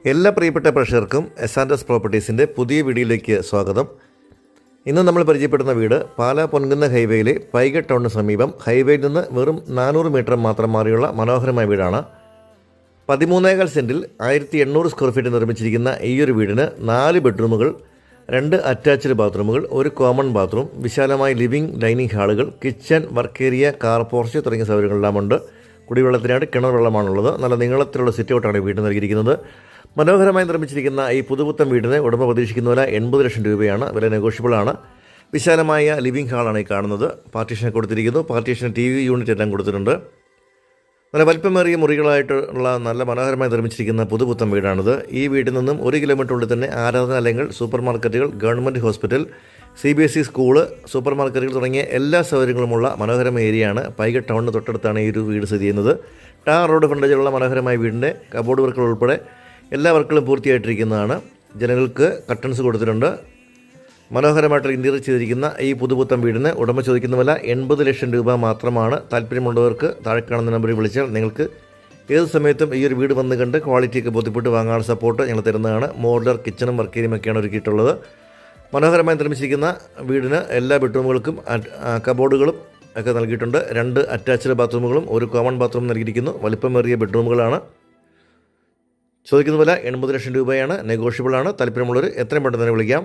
എല്ലാ പ്രിയപ്പെട്ട പ്രേക്ഷകർക്കും എസ് പ്രോപ്പർട്ടീസിൻ്റെ പുതിയ വീഡിയോയിലേക്ക് സ്വാഗതം. ഇന്ന് നമ്മൾ പരിചയപ്പെടുന്ന വീട് പാലാ പൊൻകുന്ന ഹൈവേയിലെ പൈക ടൗണിന് സമീപം ഹൈവേയിൽ നിന്ന് വെറും 400 മീറ്റർ മാത്രം മാറിയുള്ള മനോഹരമായ വീടാണ്. 13.4 സെൻറ്റിൽ 1800 സ്ക്വയർ ഫീറ്റ് നിർമ്മിച്ചിരിക്കുന്ന ഈ ഒരു വീടിന് 4 ബെഡ്റൂമുകൾ, 2 അറ്റാച്ച്ഡ് ബാത്റൂമുകൾ, 1 കോമൺ ബാത്റൂം, വിശാലമായ ലിവിംഗ്, ഡൈനിങ് ഹാളുകൾ, kitchen, work area, car porch തുടങ്ങിയ സൗകര്യങ്ങളെല്ലാം ഉണ്ട്. കുടിവെള്ളത്തിനായിട്ട് കിണർ വെള്ളമാണുള്ളത്. നല്ല നീളത്തിലുള്ള സിറ്റ് ഔട്ടാണ് വീട് നൽകിയിരിക്കുന്നത്. മനോഹരമായി നിർമ്മിച്ചിരിക്കുന്ന ഈ പുതുപുത്തൻ വീടിന് ഉടമ പ്രതീക്ഷിക്കുന്ന വില 80 ലക്ഷം രൂപയാണ്. വില നെഗോഷ്യബിൾ ആണ്. വിശാലമായ ലിവിംഗ് ഹാളാണ് ഈ കാണുന്നത്. പാർട്ടീഷൻ കൊടുത്തിരിക്കുന്നു. പാർട്ടീഷൻ TV യൂണിറ്റ് എല്ലാം കൊടുത്തിട്ടുണ്ട്. നല്ല വലിപ്പമേറിയ മുറികളായിട്ടുള്ള നല്ല മനോഹരമായി നിർമ്മിച്ചിരിക്കുന്ന പുതുപുത്തൻ വീടാണിത്. ഈ വീട്ടിൽ നിന്നും 1 കിലോമീറ്റർ തന്നെ ആരാധനാലയങ്ങൾ, സൂപ്പർ മാർക്കറ്റുകൾ, government hospital, CBSE school, super മാർക്കറ്റുകൾ തുടങ്ങിയ എല്ലാ സൗകര്യങ്ങളുമുള്ള മനോഹരമായ ഏരിയയാണ്. പൈക ടൗണിന് തൊട്ടടുത്താണ് ഈ ഒരു വീട് സ്ഥിതി ചെയ്യുന്നത്. ടാർ റോഡ് ഫ്രണ്ടേജിലുള്ള മനോഹരമായ വീടിൻ്റെ കബോർഡ് വർക്കുകൾ ഉൾപ്പെടെ എല്ലാ വർക്കുകളും പൂർത്തിയായിട്ടിരിക്കുന്നതാണ്. ജനങ്ങൾക്ക് കട്ടൻസ് കൊടുത്തിട്ടുണ്ട്. മനോഹരമായിട്ട് ഇൻറ്റീരിയർ ചെയ്തിരിക്കുന്ന ഈ പുതുപുത്തൻ വീടിന് ഉടമ ചോദിക്കുന്ന വില 80 ലക്ഷം രൂപ മാത്രമാണ്. താല്പര്യമുള്ളവർക്ക് താഴെ കാണുന്ന നമ്പറിൽ വിളിച്ചാൽ നിങ്ങൾക്ക് ഏത് സമയത്തും ഈ ഒരു വീട് വന്ന് കണ്ട് ക്വാളിറ്റിയൊക്കെ ബോധ്യപ്പെട്ട് വാങ്ങാനുള്ള സപ്പോർട്ട് ഞങ്ങൾ തരുന്നതാണ്. മോഡുലർ കിച്ചണും വർക്ക് ഏരിയയുമൊക്കെയാണ് ഒരുക്കിയിട്ടുള്ളത്. മനോഹരമായി നിർമ്മിച്ചിരിക്കുന്ന വീടിന് എല്ലാ ബെഡ്റൂമുകൾക്കും കബോർഡുകളും ഒക്കെ നൽകിയിട്ടുണ്ട്. 2 അറ്റാച്ച്ഡ് ബാത്റൂമുകളും 1 കോമൺ ബാത്റൂം നൽകിയിരിക്കുന്നു. വലിപ്പമേറിയ ബെഡ്റൂമുകളാണ്. ചോദിക്കുന്ന വില 80 ലക്ഷം രൂപയാണ്. നെഗോഷ്യബിൾ ആണ്. താല്പര്യമുള്ളവർ എത്രയും പെട്ടെന്ന് തന്നെ വിളിക്കാം.